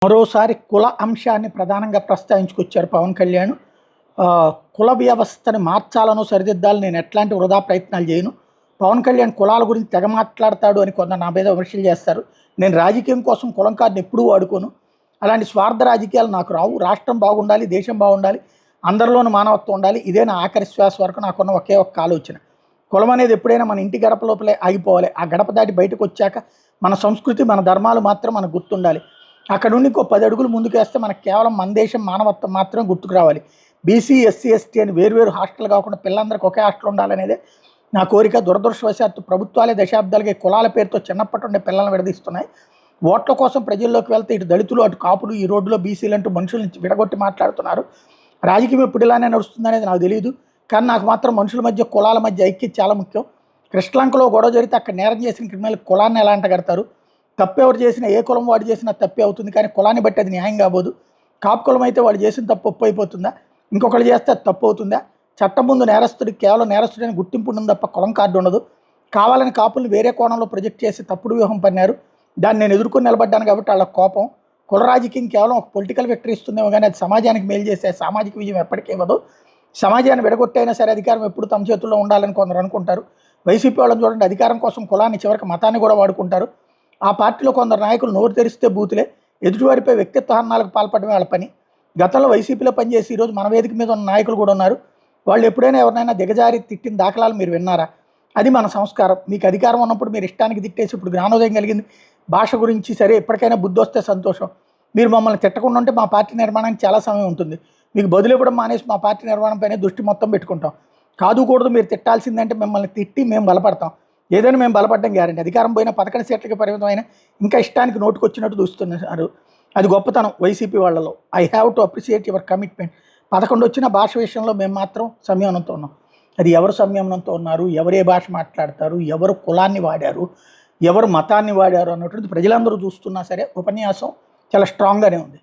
మరోసారి కుల అంశాన్ని ప్రధానంగా ప్రస్తావించుకొచ్చారు పవన్ కళ్యాణ్. కుల వ్యవస్థని మార్చాలనో సరిదిద్దాలని నేను ఎట్లాంటి వృధా ప్రయత్నాలు చేయను. పవన్ కళ్యాణ్ కులాల గురించి తెగ మాట్లాడతాడు అని కొందరు నా మీద విమర్శలు చేస్తారు. నేను రాజకీయం కోసం కులం కార్డుని ఎప్పుడూ వాడుకోను. అలాంటి స్వార్థ రాజకీయాలు నాకు రావు. రాష్ట్రం బాగుండాలి, దేశం బాగుండాలి, అందరిలోనూ మానవత్వం ఉండాలి. ఇదే నా ఆఖరి శ్వాస వరకు నాకున్న ఒకే ఒక్క ఆలోచన. కులం అనేది ఎప్పుడైనా మన ఇంటి గడప లోపలే ఆగిపోవాలి. ఆ గడప దాటి బయటకు వచ్చాక మన సంస్కృతి, మన ధర్మాలు మాత్రం మనకు గుర్తుండాలి. అక్కడ నుండి ఇంకో 10 అడుగులు ముందుకు వేస్తే మనకు కేవలం మన దేశం, మానవత్వం మాత్రమే గుర్తుకు రావాలి. బీసీ, ఎస్సీ, ఎస్టీ అని వేరువేరు హాస్టల్ కాకుండా పిల్లలందరికీ ఒకే హాస్టల్ ఉండాలనేదే నా కోరిక. దురదృష్టవశాత్తు ప్రభుత్వాలే దశాబ్దాలుగా కులాల పేరుతో చిన్నప్పటి ఉండే పిల్లలను విడదీస్తున్నాయి. ఓట్ల కోసం ప్రజల్లోకి వెళ్తే ఇటు దళితులు, అటు కాపులు, ఈ రోడ్డులో బీసీలు అంటూ మనుషుల నుంచి విడగొట్టి మాట్లాడుతున్నారు. రాజకీయం ఎప్పుడు ఇలానే నడుస్తుంది అనేది నాకు తెలియదు. కానీ నాకు మాత్రం మనుషుల మధ్య, కులాల మధ్య ఐక్యత చాలా ముఖ్యం. కృష్ణలంకలో గొడవ జరిగితే అక్కడ నేరం చేసిన క్రిమినల్ కులాన్ని ఎలా అంటగడతారు? తప్పెవరు చేసినా, ఏ కులం వాడు చేసినా తప్పే అవుతుంది. కానీ కులాన్ని బట్టి అది న్యాయం కాబోదు. కాపు కులం అయితే వాడు చేసిన తప్పు ఒప్పు అయిపోతుందా? ఇంకొకళ్ళు చేస్తే అది తప్పు అవుతుందా? చట్టం ముందు నేరస్తుడికి కేవలం నేరస్తుడని గుర్తింపు ఉండదు తప్ప కులం కార్డు ఉండదు. కావాలని కాపుల్ని వేరే కోణంలో ప్రొజెక్ట్ చేసి తప్పుడు వ్యూహం పన్నారు. దాన్ని నేను ఎదుర్కొని నిలబడ్డాను కాబట్టి వాళ్ళ కోపం. కుల రాజకీయం కేవలం ఒక పొలిటికల్ విక్టరీ ఇస్తుందేమో కానీ అది సమాజానికి మేలు చేసే సామాజిక విజయం ఎప్పటికీ ఇవ్వదు. సమాజాన్ని విడగొట్టైనా సరే అధికారం ఎప్పుడు తమ చేతుల్లో ఉండాలని కొందరు అనుకుంటారు. వైసీపీ వాళ్ళని చూడండి, అధికారం కోసం కులాన్ని, చివరికి మతాన్ని కూడా వాడుకుంటారు. ఆ పార్టీలో కొందరు నాయకులు నోరు తెరిస్తే బూతులే, ఎదుటివారిపై వ్యక్తిత్వ హననాలకు పాల్పడమే వాళ్ళ పని. గతంలో వైసీపీలో పనిచేసి ఈరోజు మన వేదిక మీద ఉన్న నాయకులు కూడా ఉన్నారు. వాళ్ళు ఎప్పుడైనా ఎవరినైనా దిగజారి తిట్టిన దాఖలాలు మీరు విన్నారా? అది మన సంస్కారం. మీకు అధికారం ఉన్నప్పుడు మీరు ఇష్టానికి తిట్టేసి ఇప్పుడు జ్ఞానోదయం కలిగింది. భాష గురించి సరే, ఎప్పటికైనా బుద్ధి వస్తే సంతోషం. మీరు మమ్మల్ని తిట్టకుండా ఉంటే మా పార్టీ నిర్మాణానికి చాలా సమయం ఉంటుంది. మీకు బదులు ఇవ్వడం మానేసి మా పార్టీ నిర్మాణంపైనే దృష్టి మొత్తం పెట్టుకుంటాం. కాదు కూడదు మీరు తిట్టాల్సిందంటే మిమ్మల్ని తిట్టి మేము బలపడతాం. ఏదైనా మేము బలపడడం గ్యారంటీ. అధికారం పోయినా 11 సీట్లకి పరిమితమైన ఇంకా ఇష్టానికి నోటుకొచ్చినట్టు చూస్తున్నారు. అది గొప్పతనం వైసీపీ వాళ్ళలో. I have to appreciate your commitment. 11 వచ్చిన భాష విషయంలో మేము మాత్రం సంయమనంతో ఉన్నాం. అది ఎవరు సంయమనంతో ఉన్నారు, ఎవరే భాష మాట్లాడతారు, ఎవరు కులాన్ని వాడారు, ఎవరు మతాన్ని వాడారు అన్నటువంటిది ప్రజలందరూ చూస్తున్నా సరే ఉపన్యాసం చాలా స్ట్రాంగ్గానే ఉంది.